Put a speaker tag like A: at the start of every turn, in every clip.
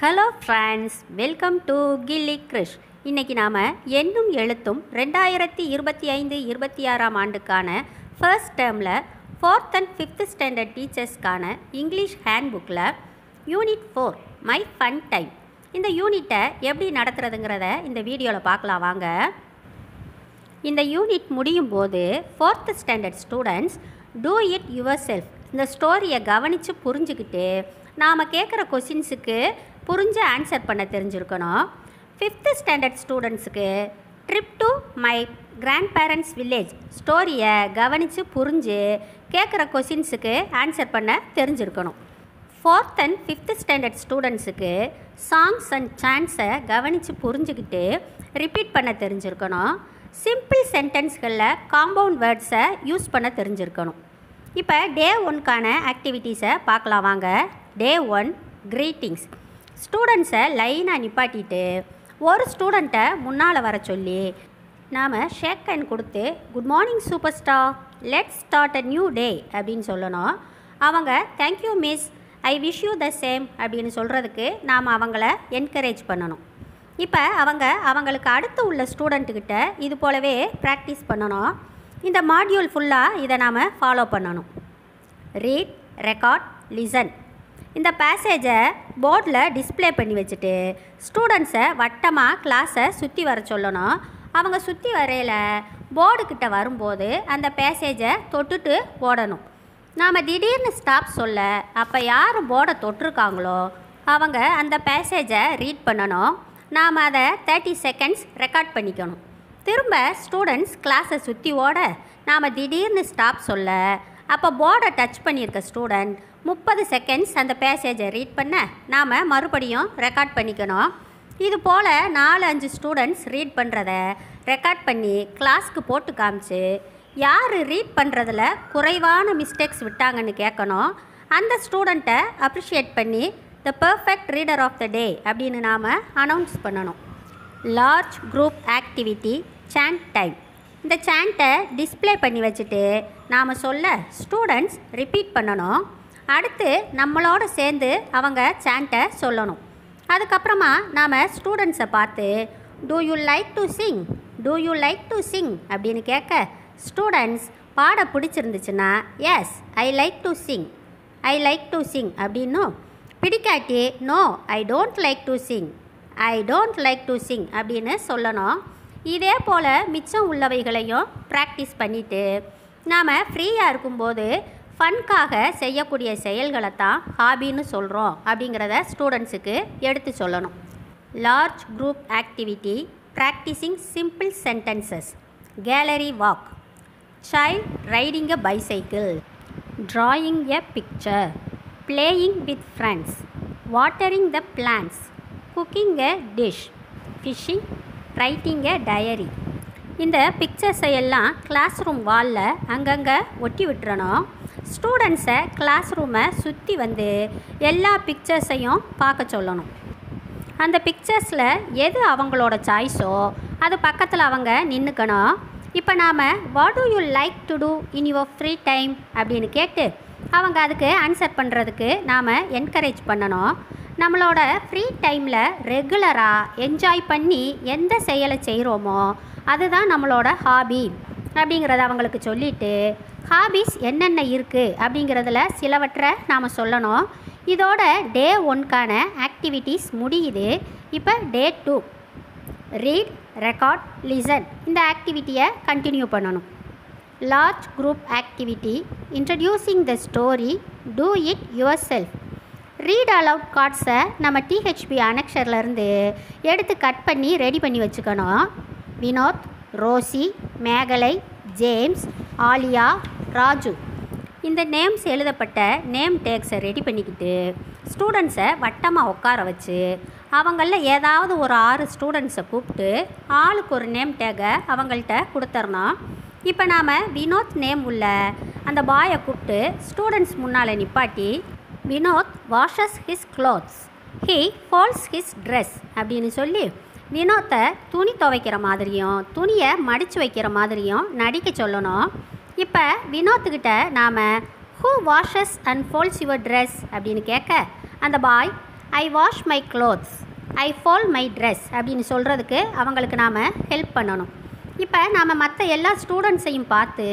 A: Hello friends, welcome to கில்லி கிரிஷ். இன்றைக்கி நாம் எண்ணும் எழுத்தும் 2025-26 ஆண்டுக்கான ஃபர்ஸ்ட் டேர்மில் 4th and 5th ஸ்டாண்டர்ட் டீச்சர்ஸ்க்கான இங்கிலீஷ் ஹேண்ட் புக்கில் யூனிட் 4 மை ஃபன் டைம் இந்த யூனிட்டை எப்படி நடத்துறதுங்கிறத இந்த வீடியோவில் பார்க்கலாம் வாங்க. இந்த யூனிட் முடியும் போது 4th standard students two it your self இந்த ஸ்டோரியை கவனித்து புரிஞ்சுக்கிட்டு நாம் கேட்குற கொஷின்ஸுக்கு புரிஞ்சு ஆன்சர் பண்ண தெரிஞ்சிருக்கணும். 5th ஸ்டாண்டர்ட் ஸ்டூடெண்ட்ஸுக்கு trip to my grandparents village ஸ்டோரியை கவனித்து புரிஞ்சு கேட்குற கொஷின்ஸுக்கு ஆன்சர் பண்ண தெரிஞ்சிருக்கணும். 4th and 5th ஸ்டாண்டர்ட் ஸ்டூடெண்ட்ஸுக்கு சாங்ஸ் அண்ட் சான்ஸை கவனித்து புரிஞ்சுக்கிட்டு ரிப்பீட் பண்ண தெரிஞ்சிருக்கணும். சிம்பிள் சென்டென்ஸ்களில் காம்பவுண்ட் வேர்ட்ஸை யூஸ் பண்ண தெரிஞ்சிருக்கணும். இப்போ டே 1க்கான ஆக்டிவிட்டீஸை பார்க்கலாம் வாங்க. Day 1 greetings. ஸ்டூடெண்ட்ஸை லைனாக நிப்பாட்டிட்டு ஒரு ஸ்டூடெண்ட்டை முன்னால் வர சொல்லி நாம் ஷேக் ஹேண்ட் கொடுத்து good morning super star, let's start a new day அப்படின்னு சொல்லணும். அவங்க thank you miss, I wish you the same அப்படின்னு சொல்கிறதுக்கு நாம் அவங்கள என்கரேஜ் பண்ணணும். இப்போ அவங்களுக்கு அடுத்து உள்ள ஸ்டூடெண்ட்டுக்கிட்ட இது போலவே ப்ராக்டிஸ் பண்ணணும். இந்த மாடியூல் ஃபுல்லாக இதை நாம் ஃபாலோ பண்ணணும். Read, record, listen. இந்த பேசேஜை போர்டில் டிஸ்பிளே பண்ணி வச்சுட்டு ஸ்டூடெண்ட்ஸை வட்டமாக கிளாஸை சுற்றி வர சொல்லணும். அவங்க சுற்றி வரையில் போர்டுக்கிட்ட வரும்போது அந்த பேசேஜை தொட்டுட்டு ஓடணும். நாம் திடீர்னு ஸ்டாப் சொல்ல அப்போ யார் போர்டை தொட்டிருக்காங்களோ அவங்க அந்த பேசேஜை ரீட் பண்ணணும். நாம் அதை 30 செகண்ட்ஸ் ரெக்கார்ட் பண்ணிக்கணும். திரும்ப ஸ்டூடெண்ட்ஸ் கிளாஸை சுற்றி ஓட நாம் திடீர்னு ஸ்டாப் சொல்ல அப்போ போர்டை டச் பண்ணியிருக்க ஸ்டூடெண்ட் 30 செகண்ட்ஸ் அந்த பேசேஜை ரீட் பண்ண நாம் மறுபடியும் ரெக்கார்ட் பண்ணிக்கணும். இது போல் 4-5 ஸ்டூடெண்ட்ஸ் ரீட் பண்ணுறத ரெக்கார்ட் பண்ணி கிளாஸ்க்கு போட்டு காமிச்சு யார் ரீட் பண்ணுறதுல குறைவான மிஸ்டேக்ஸ் விட்டாங்கன்னு கேட்கணும். அந்த ஸ்டூடெண்ட்டை அப்ரிஷியேட் பண்ணி the perfect reader of the day அப்படின்னு நாம் அனௌன்ஸ் பண்ணணும். Large group activity sand time. இந்த சாண்ட்டை டிஸ்பிளே பண்ணி வச்சுட்டு நாம் சொல்ல ஸ்டூடெண்ட்ஸ் ரிப்பீட் பண்ணணும். அடுத்து நம்மளோட சேர்ந்து அவங்க சாண்ட்டை சொல்லணும். அதுக்கப்புறமா நாம் ஸ்டூடெண்ட்ஸை பார்த்து do you like to sing, do you like to sing அப்படின்னு கேட்க ஸ்டூடெண்ட்ஸ் பாட பிடிச்சிருந்துச்சுன்னா yes I like to sing, I like to sing அப்படின்னும், பிடிக்காட்டி no I don't like to sing, I don't like to sing அப்படின்னு சொல்லணும். இதே போல் மிச்சம் உள்ளவைகளையும் ப்ராக்டிஸ் பண்ணிவிட்டு நாம் ஃப்ரீயாக இருக்கும்போது ஃபன்காக செய்யக்கூடிய செயல்களை தான் ஹாபின்னு சொல்கிறோம் அப்படிங்கிறத ஸ்டூடெண்ட்ஸுக்கு எடுத்து சொல்லணும். Large group activity practising simple sentences. Gallery walk, child riding a bicycle, drawing a picture, playing with friends, watering the plants, cooking a dish, fishing, writing a diary. இந்த பிக்சர்ஸை எல்லாம் கிளாஸ் ரூம் வாலில் அங்கங்கே ஒட்டி விட்டுறணும். ஸ்டூடெண்ட்ஸை கிளாஸ் ரூமை சுற்றி வந்து எல்லா பிக்சர்ஸையும் பார்க்க சொல்லணும். அந்த பிக்சர்ஸில் எது அவங்களோட சாய்ஸோ அது பக்கத்தில் அவங்க நின்றுக்கணும். இப்போ நாம் what do you like to do in your free time அப்படின்னு கேட்டு அவங்க அதுக்கு ஆன்சர் பண்ணுறதுக்கு நாம் என்கரேஜ் பண்ணணும். நம்மளோட ஃப்ரீ டைமில் ரெகுலராக என்ஜாய் பண்ணி எந்த செயலை செய்கிறோமோ அதுதான் நம்மளோட ஹாபி அப்படிங்கிறத அவங்களுக்கு சொல்லிவிட்டு ஹாபிஸ் என்னென்ன இருக்குது அப்படிங்கிறதுல சிலவற்றை நாம் சொல்லணும். இதோட டே 1க்கான ஆக்டிவிட்டீஸ் முடியுது. இப்போ டே 2 ரீட், ரெக்கார்ட், லிசன் இந்த ஆக்டிவிட்டியை கண்டினியூ பண்ணணும். Large group activity introducing the story, do it yourself. Read aloud கார்ட்ஸை நம்ம THP அனெக்ஷர்லேருந்து எடுத்து கட் பண்ணி ரெடி பண்ணி வச்சுக்கணும். வினோத், ரோசி, மேகலை, ஜேம்ஸ், ஆலியா, ராஜு இந்த நேம்ஸ் எழுதப்பட்ட நேம் டேக்ஸை ரெடி பண்ணிக்கிட்டு ஸ்டூடெண்ட்ஸை வட்டமாக உட்கார வச்சு அவங்களில் ஏதாவது ஒரு 6 ஸ்டூடெண்ட்ஸை கூப்பிட்டு ஆளுக்கு ஒரு நேம் டேக்கை அவங்கள்ட்ட கொடுத்துர்ணும். இப்போ நாம் வினோத் நேம் உள்ள அந்த பாயை கூப்பிட்டு ஸ்டூடெண்ட்ஸ் முன்னால் நிப்பாட்டி Vinod washes his clothes, he folds his dress அப்படின்னு சொல்லி வினோத்தை துணி துவைக்கிற மாதிரியும் துணியை மடித்து வைக்கிற மாதிரியும் நடிக்க சொல்லணும். இப்போ வினோத்துக்கிட்ட நாம் who washes and folds your dress அப்படின்னு கேட்க அந்த boy I wash my clothes, I fold my dress அப்படின்னு சொல்கிறதுக்கு அவங்களுக்கு நாம் ஹெல்ப் பண்ணணும். இப்போ நாம் மற்ற எல்லா ஸ்டூடெண்ட்ஸையும் பார்த்து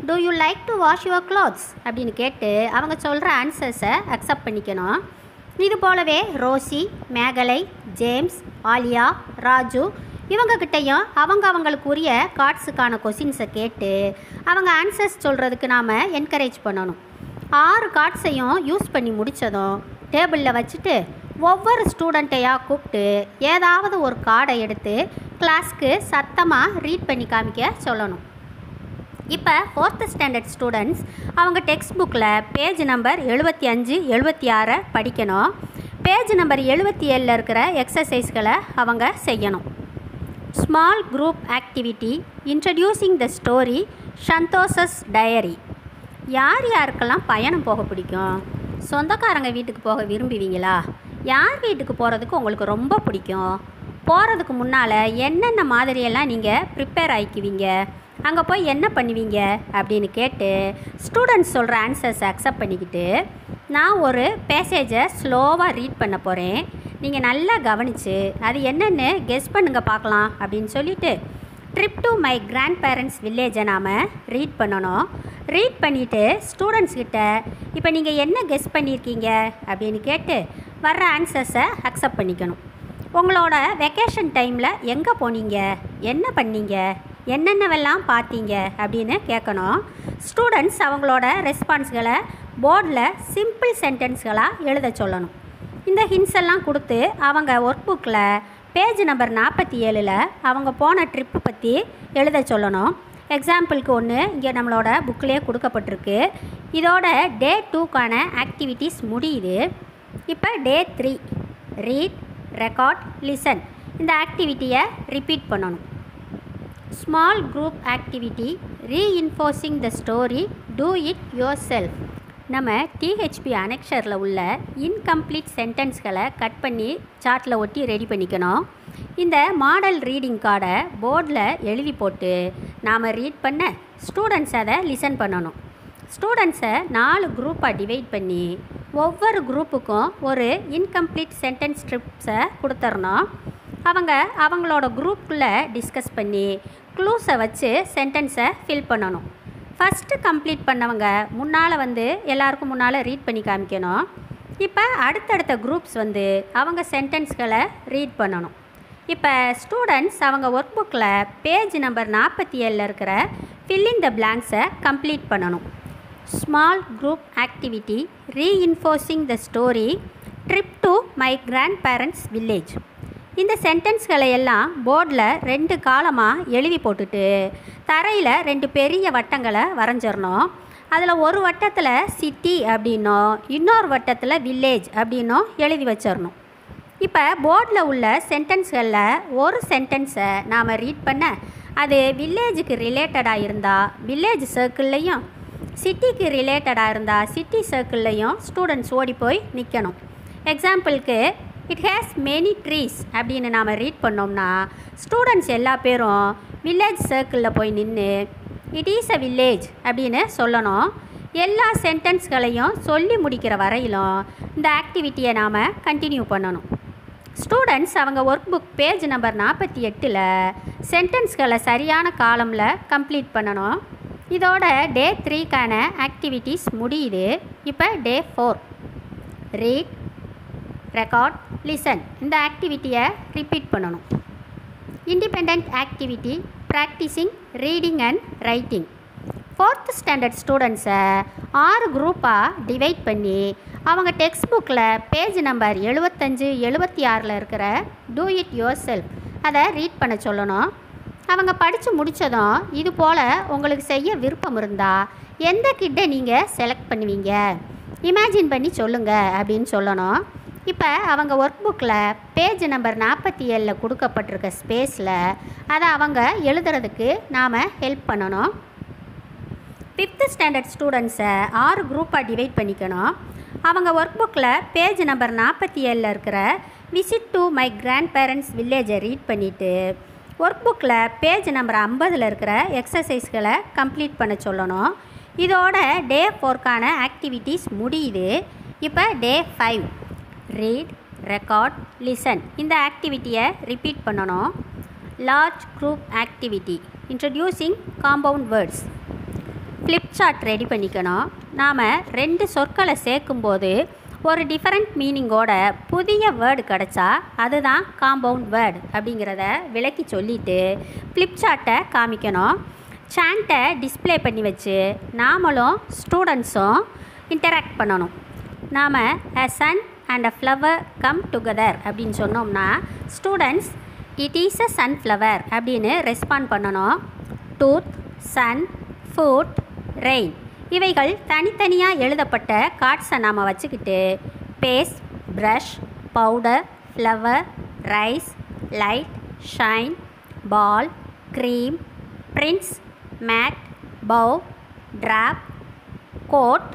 A: do you like to wash your clothes அப்படின்னு கேட்டு அவங்க சொல்கிற ஆன்சர்ஸை அக்செப்ட் பண்ணிக்கணும். இது போலவே ரோசி, மேகலை, ஜேம்ஸ், ஆலியா, ராஜு இவங்கக்கிட்டையும் அவங்களுக்கு உரிய கார்ட்ஸுக்கான கொஷின்ஸை கேட்டு அவங்க ஆன்சர்ஸ் சொல்கிறதுக்கு நாம் என்கரேஜ் பண்ணணும். 6 கார்ட்ஸையும் யூஸ் பண்ணி முடித்ததும் டேபிளில் வச்சுட்டு ஒவ்வொரு ஸ்டூடெண்ட்டையாக கூப்பிட்டு ஏதாவது ஒரு கார்டை எடுத்து கிளாஸ்க்கு சத்தமாக ரீட் பண்ணி காமிக்க சொல்லணும். இப்போ 4th ஸ்டாண்டர்ட் ஸ்டூடெண்ட்ஸ் அவங்க டெக்ஸ்ட் புக்கில் பேஜ் நம்பர் 75, 76 படிக்கணும். பேஜ் நம்பர் 77 இருக்கிற எக்ஸசைஸ்களை அவங்க செய்யணும். Small group activity introducing the story Santhosh's diary. யார் யாருக்கெல்லாம் பயணம் போக பிடிக்கும்? சொந்தக்காரங்க வீட்டுக்கு போக விரும்புவீங்களா? யார் வீட்டுக்கு போகிறதுக்கு உங்களுக்கு ரொம்ப பிடிக்கும்? போகிறதுக்கு முன்னால் என்னென்ன மாதிரியெல்லாம் நீங்கள் ப்ரிப்பேர் ஆகிக்குவீங்க? அங்கே போய் என்ன பண்ணுவீங்க அப்படின்னு கேட்டு ஸ்டூடெண்ட்ஸ் சொல்கிற ஆன்சர்ஸை அக்செப்ட் பண்ணிக்கிட்டு நான் ஒரு பேசேஜை ஸ்லோவாக ரீட் பண்ண போகிறேன். நீங்கள் நல்லா கவனித்து அது என்னென்னு கெஸ் பண்ணுங்க பார்க்கலாம் அப்படின்னு சொல்லிவிட்டு trip to my grandparents வில்லேஜை நாம் ரீட் பண்ணணும். ரீட் பண்ணிவிட்டு ஸ்டூடெண்ட்ஸ்கிட்ட இப்போ நீங்கள் என்ன கெஸ் பண்ணியிருக்கீங்க அப்படின்னு கேட்டு வர்ற ஆன்சர்ஸை அக்செப்ட் பண்ணிக்கணும். உங்களோட வெக்கேஷன் டைமில் எங்கே போனீங்க, என்ன பண்ணீங்க, என்னென்னவெல்லாம் பார்த்தீங்க அப்படின்னு கேட்கணும். ஸ்டூடெண்ட்ஸ் அவங்களோட ரெஸ்பான்ஸ்களை போர்டில் சிம்பிள் சென்டென்ஸ்களாக எழுத சொல்லணும். இந்த ஹிண்ட்ஸ் எல்லாம் கொடுத்து அவங்க ஒர்க் புக்கில் பேஜ் நம்பர் 47 அவங்க போன ட்ரிப்பு பற்றி எழுத சொல்லணும். எக்ஸாம்பிளுக்கு ஒன்று இங்கே நம்மளோட புக்கிலே கொடுக்கப்பட்டிருக்கு. இதோட டே 2க்கான ஆக்டிவிட்டீஸ் முடியுது. இப்போ டே 3 ரீட், ரெக்கார்ட், லிசன் இந்த ஆக்டிவிட்டியை ரிப்பீட் பண்ணணும். Small group activity reinforcing the story do it yourself. நம்ம டிஹெச்பி அனெக்ஷரில் உள்ள இன்கம்ப்ளீட் சென்டென்ஸ்களை கட் பண்ணி சார்ட்டில் ஒட்டி ரெடி பண்ணிக்கணும். இந்த மாடல் ரீடிங் கார்டை போர்டில் எழுதி போட்டு நாம் ரீட் பண்ண ஸ்டூடெண்ட்ஸ் அதை லிசன் பண்ணணும். ஸ்டூடெண்ட்ஸை 4 குரூப்பாக டிவைட் பண்ணி ஒவ்வொரு குரூப்புக்கும் ஒரு இன்கம்ப்ளீட் சென்டென்ஸ் ஸ்ட்ரிப்ஸை கொடுத்துடணும். அவங்களோட குரூப்புக்குள்ளே டிஸ்கஸ் பண்ணி க்ளூஸை வச்சு சென்டென்ஸை ஃபில் பண்ணணும். ஃபஸ்ட்டு கம்ப்ளீட் பண்ணவங்க முன்னால் எல்லாருக்கும் முன்னால் ரீட் பண்ணி காமிக்கணும். இப்போ அடுத்தடுத்த குரூப்ஸ் அவங்க சென்டென்ஸ்களை ரீட் பண்ணணும். இப்போ ஸ்டூடெண்ட்ஸ் அவங்க ஒர்க் புக்கில் பேஜ் நம்பர் 47 இருக்கிற ஃபில்லிங் த பிளாங்க்ஸை கம்ப்ளீட் பண்ணணும். Small group activity reinforcing the story trip to my grandparents village. இந்த சென்டென்ஸ்களை எல்லாம் போர்டில் 2 காலமாக எழுதி போட்டுட்டு தரையில் 2 பெரிய வட்டங்களை வரைஞ்சிடணும். அதில் ஒரு வட்டத்தில் சிட்டி அப்படின்னும் இன்னொரு வட்டத்தில் வில்லேஜ் அப்படின்னும் எழுதி வச்சிடணும். இப்போ போர்டில் உள்ள சென்டென்ஸ்களில் ஒரு சென்டென்ஸை நாம் ரீட் பண்ண அது வில்லேஜுக்கு ரிலேட்டடாக இருந்தால் வில்லேஜ் சர்க்கிள்லையும், சிட்டிக்கு ரிலேட்டடாக இருந்தால் சிட்டி சர்க்கிள்லையும் ஸ்டூடெண்ட்ஸ் ஓடி போய் நிற்கணும். எக்ஸாம்பிளுக்கு இட் ஹேஸ் மெனி ட்ரீஸ் அப்படின்னு நாம் ரீட் பண்ணோம்னா ஸ்டூடெண்ட்ஸ் எல்லா பேரும் வில்லேஜ் சர்க்கிளில் போய் நின்று இட் இஸ் அ வில்லேஜ் அப்படின்னு சொல்லணும். எல்லா சென்டென்ஸ்களையும் சொல்லி முடிக்கிற வரையிலும் இந்த ஆக்டிவிட்டியை நாம் கண்டினியூ பண்ணணும். ஸ்டூடெண்ட்ஸ் அவங்க ஒர்க் புக் பேஜ் நம்பர் 48 சென்டென்ஸ்களை சரியான காலமில் கம்ப்ளீட் பண்ணணும். இதோட டே 3க்கான ஆக்டிவிட்டீஸ் முடியுது. இப்போ டே 4 ரீட், ரெக்கார்ட், லிசன் இந்த ஆக்டிவிட்டியை ரிப்பீட் பண்ணணும். Independent activity practising reading and writing. 4th standard ஸ்டூடெண்ட்ஸை 6 குரூப்பாக டிவைட் பண்ணி அவங்க டெக்ஸ்ட் புக்கில் பேஜ் நம்பர் 75, 76 இருக்கிற டூ இட் யோர் செல்ஃப் அதை ரீட் பண்ண சொல்லணும். அவங்க படித்து முடித்ததும் இது போல் உங்களுக்கு செய்ய விருப்பம் இருந்தால் எந்த கிட்டை நீங்கள் செலக்ட் பண்ணுவீங்க, இமேஜின் பண்ணி சொல்லுங்கள் அப்படின்னு சொல்லணும். இப்போ அவங்க ஒர்க் புக்கில் பேஜ் நம்பர் 47 கொடுக்கப்பட்டிருக்க ஸ்பேஸில் அதை அவங்க எழுதுறதுக்கு நாம் ஹெல்ப் பண்ணணும். 5th ஸ்டாண்டர்ட் ஸ்டூடெண்ட்ஸை 6 குரூப்பாக டிவைட் பண்ணிக்கணும். அவங்க ஒர்க் புக்கில் பேஜ் நம்பர் 47 இருக்கிற visit to my grandparents வில்லேஜை ரீட் பண்ணிவிட்டு ஒர்க் புக்கில் பேஜ் நம்பர் 50 இருக்கிற எக்ஸசைஸ்களை கம்ப்ளீட் பண்ண சொல்லணும். இதோட டே 4க்கான ஆக்டிவிட்டீஸ் முடியுது. இப்போ டே 5 ரீட், ரெக்கார்ட் லிசன் இந்த ஆக்டிவிட்டியை ரிப்பீட் பண்ணணும். Large group activity introducing compound words. Flip chart ready பண்ணிக்கணும். நாம் 2 சொற்களை சேர்க்கும்போது ஒரு டிஃபரண்ட் மீனிங்கோட புதிய வேர்டு கிடச்சா அதுதான் காம்பவுண்ட் வேர்டு அப்படிங்கிறத விளக்கி சொல்லிவிட்டு ஃப்ளிப் சார்ட்டை காமிக்கணும். சாண்ட்டை டிஸ்பிளே பண்ணி வச்சு நாமளும் ஸ்டூடெண்ட்ஸும் இன்டராக்ட் பண்ணணும். நாம் a sun and a flower come together அப்படின்னு சொன்னோம்னா students it is a sunflower அப்படின்னு ரெஸ்பாண்ட் பண்ணணும். டூத், சன், ஃபுட், ரெயின் இவைகள் தனித்தனியாக எழுதப்பட்ட கார்ட்ஸை நாம் வச்சுக்கிட்டு paste, brush, powder, flower, rice, light, shine, ball, cream, prince, mat, bow, drop, coat,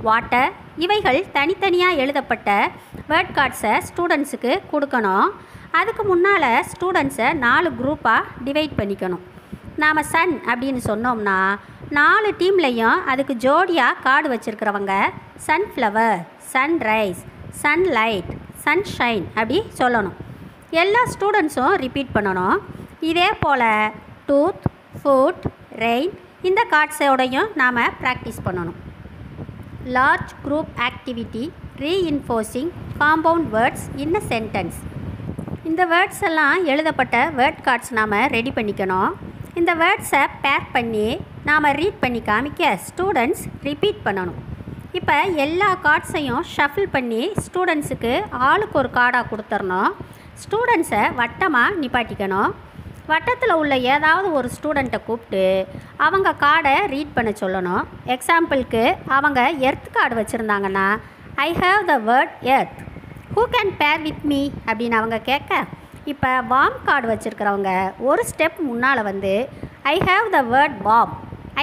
A: water இவைகள் தனித்தனியாக எழுதப்பட்ட வேர்ட் கார்ட்ஸை ஸ்டூடெண்ட்ஸுக்கு கொடுக்கணும். அதுக்கு முன்னால் ஸ்டூடெண்ட்ஸை 4 குரூப்பாக டிவைட் பண்ணிக்கணும். நாம் சன் அப்படின்னு சொன்னோம்னா 4 டீம்லேயும் அதுக்கு ஜோடியாக கார்டு வச்சுருக்கிறவங்க சன்ஃப்ளவர், சன்ரைஸ், சன்லைட், சன்ஷைன் அப்படி சொல்லணும். எல்லா ஸ்டூடெண்ட்ஸும் ரிப்பீட் பண்ணணும். இதே போல் டூத், ஃபுட், ரெயின் இந்த கார்ட்ஸோடையும் நாம் ப்ராக்டிஸ் பண்ணணும். Large group activity reinforcing compound words in a sentence. இந்த வேர்ட்ஸ் எல்லாம் எழுதப்பட்ட வேர்ட் கார்ட்ஸ் நாம் ரெடி பண்ணிக்கணும். இந்த வேர்ட்ஸை பேர் பண்ணி நாம் ரீட் பண்ணி காமிக்க ஸ்டூடெண்ட்ஸ் ரிப்பீட் பண்ணணும். இப்போ எல்லா கார்ட்ஸையும் ஷஃபில் பண்ணி ஸ்டூடெண்ட்ஸுக்கு ஆளுக்கு ஒரு கார்டாக கொடுத்துடணும். ஸ்டூடெண்ட்ஸை வட்டமாக நிப்பாட்டிக்கணும். வட்டத்தில் உள்ள ஏதாவது ஒரு ஸ்டூடெண்ட்டை கூப்பிட்டு அவங்க கார்டை ரீட் பண்ண சொல்லணும். எக்ஸாம்பிளுக்கு அவங்க எர்த் கார்டு வச்சுருந்தாங்கன்னா I have the word earth, who can pair with me அப்படின்னு அவங்க கேட்க, இப்போ வார்ம் கார்டு வச்சுருக்கிறவங்க ஒரு ஸ்டெப் முன்னால் வந்து ஐ have the word warm,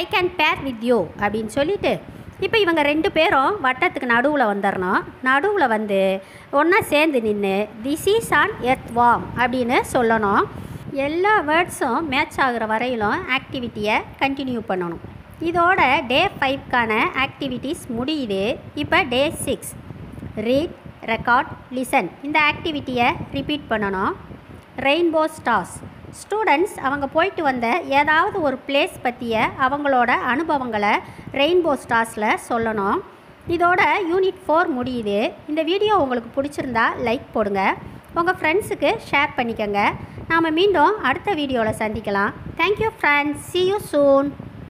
A: I can pair with you அப்படின்னு சொல்லிவிட்டு இப்போ இவங்க 2 பேரும் வட்டத்துக்கு நடுவில் வந்துடணும். நடுவில் வந்து ஒன்றா சேர்ந்து நின்று this is on earth warm அப்படின்னு சொல்லணும். எல்லா வேர்ட்ஸும் மேட்ச் ஆகிற வரையிலும் ஆக்டிவிட்டியை கண்டினியூ பண்ணணும். இதோட டே 5க்கான ஆக்டிவிட்டீஸ் முடியுது. இப்போ டே 6 ரீட், ரெக்கார்ட், லிசன் இந்த ஆக்டிவிட்டியை ரிப்பீட் பண்ணணும். ரெயின்போ ஸ்டார்ஸ் ஸ்டூடெண்ட்ஸ் அவங்க போயிட்டு வந்த ஏதாவது ஒரு பிளேஸ் பற்றிய அவங்களோட அனுபவங்களை ரெயின்போ ஸ்டார்ஸில் சொல்லணும். இதோட யூனிட் 4 முடியுது. இந்த வீடியோ உங்களுக்கு பிடிச்சிருந்தா லைக் போடுங்க, உங்கள் ஃப்ரெண்ட்ஸுக்கு ஷேர் பண்ணிக்கோங்க. நாம் மீண்டும் அடுத்த வீடியோவில் சந்திக்கலாம். Thank you friends, see you soon.